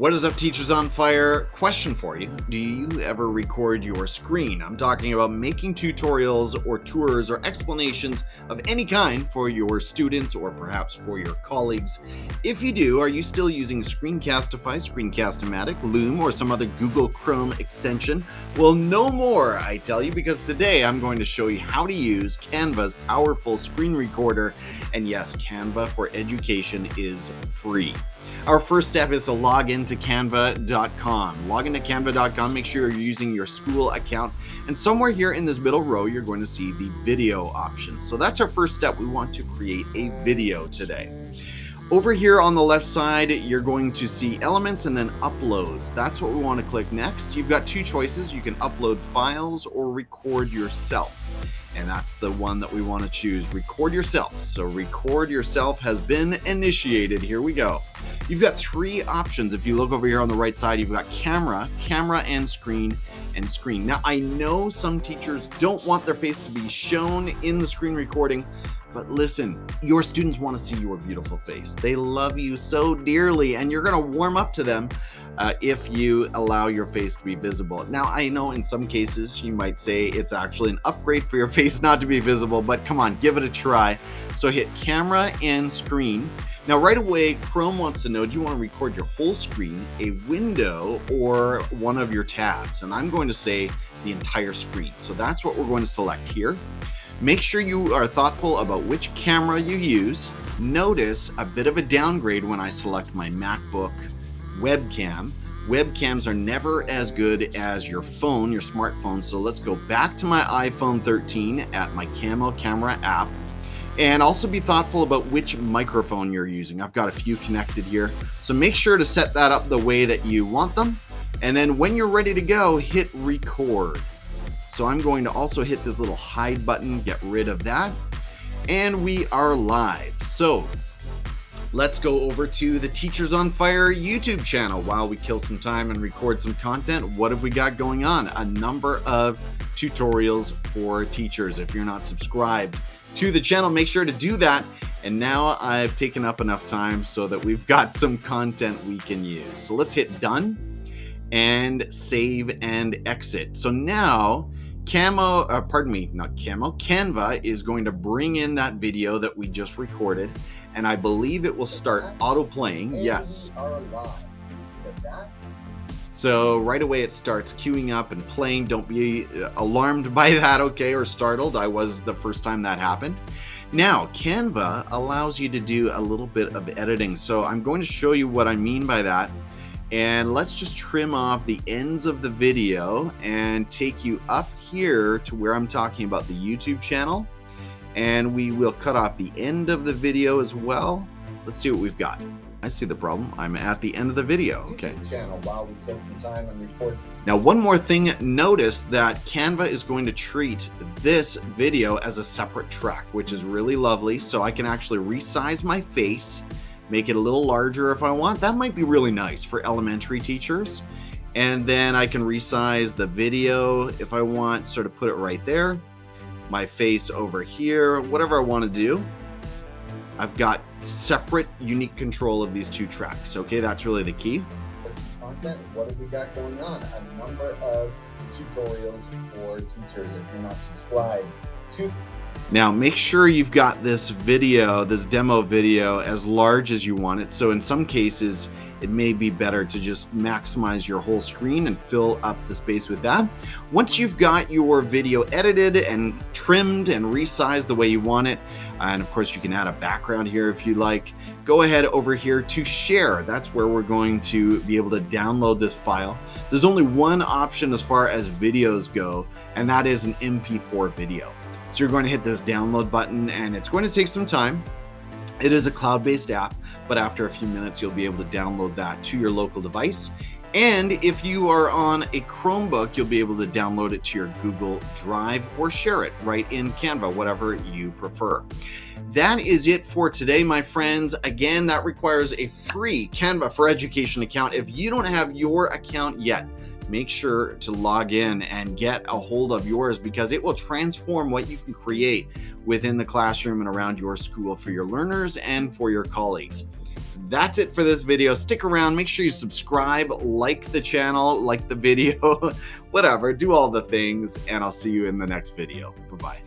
What is up, Teachers on Fire? Question for you. Do you ever record your screen? I'm talking about making tutorials or tours or explanations of any kind for your students or perhaps for your colleagues. If you do, are you still using Screencastify, Screencast-O-Matic, Loom, or some other Google Chrome extension? Well, no more, I tell you, because today I'm going to show you how to use Canva's powerful screen recorder. And yes, Canva for Education is free. Our first step is to log into canva.com. Log into canva.com, make sure you're using your school account, and somewhere here in this middle row, you're going to see the video option. So that's our first step. We want to create a video today. Over here on the left side, you're going to see elements and then uploads. That's what we want to click next. You've got two choices. You can upload files or record yourself. And that's the one that we want to choose, record yourself. So record yourself has been initiated. Here we go. You've got three options. If you look over here on the right side, you've got camera, camera and screen, and screen. Now, I know some teachers don't want their face to be shown in the screen recording, but listen, your students want to see your beautiful face. They love you so dearly, and you're going to warm up to them if you allow your face to be visible. Now, I know in some cases you might say it's actually an upgrade for your face not to be visible, but come on, give it a try. So hit camera and screen. Now, right away, Chrome wants to know, do you want to record your whole screen, a window, or one of your tabs? And I'm going to say the entire screen. So that's what we're going to select here. Make sure you are thoughtful about which camera you use. Notice a bit of a downgrade when I select my MacBook webcam. Webcams are never as good as your phone, your smartphone. So let's go back to my iPhone 13 at my Camo Camera app. And also be thoughtful about which microphone you're using. I've got a few connected here. So make sure to set that up the way that you want them. And then when you're ready to go, hit record. So I'm going to also hit this little hide button, get rid of that. And we are live. So let's go over to the Teachers on Fire YouTube channel while we kill some time and record some content. What have we got going on? A number of tutorials for teachers. If you're not subscribed to the channel, make sure to do that. And now I've taken up enough time so that we've got some content we can use. So let's hit done and save and exit. So now Canva is going to bring in that video that we just recorded, and I believe it will start auto playing. Yes. We are live. So right away it starts queuing up and playing. Don't be alarmed by that, okay, or startled. I was the first time that happened. Now, Canva allows you to do a little bit of editing. So I'm going to show you what I mean by that. And let's just trim off the ends of the video and take you up here to where I'm talking about the YouTube channel. And we will cut off the end of the video as well. Let's see what we've got. I see the problem. I'm at the end of the video. Okay. Channel while we kill some time and record. Now, one more thing, notice that Canva is going to treat this video as a separate track, which is really lovely. So I can actually resize my face, make it a little larger if I want. That might be really nice for elementary teachers. And then I can resize the video if I want, sort of put it right there. My face over here, whatever I want to do. I've got separate, unique control of these two tracks. Okay, that's really the key. Content, what have we got going on? A number of tutorials for teachers if you're not subscribed to. Now, make sure you've got this video, this demo video, as large as you want it. So in some cases, it may be better to just maximize your whole screen and fill up the space with that. Once you've got your video edited and trimmed and resized the way you want it, and of course you can add a background here if you like, go ahead over here to share. That's where we're going to be able to download this file. There's only one option as far as videos go, and that is an MP4 video. So you're going to hit this download button, and it's going to take some time. It is a cloud-based app, but after a few minutes, you'll be able to download that to your local device. And if you are on a Chromebook, you'll be able to download it to your Google Drive or share it right in Canva, whatever you prefer. That is it for today, my friends. Again, that requires a free Canva for Education account. If you don't have your account yet, make sure to log in and get a hold of yours, because it will transform what you can create within the classroom and around your school for your learners and for your colleagues. That's it for this video. Stick around, make sure you subscribe, like the channel, like the video, whatever, do all the things, and I'll see you in the next video. Bye-bye.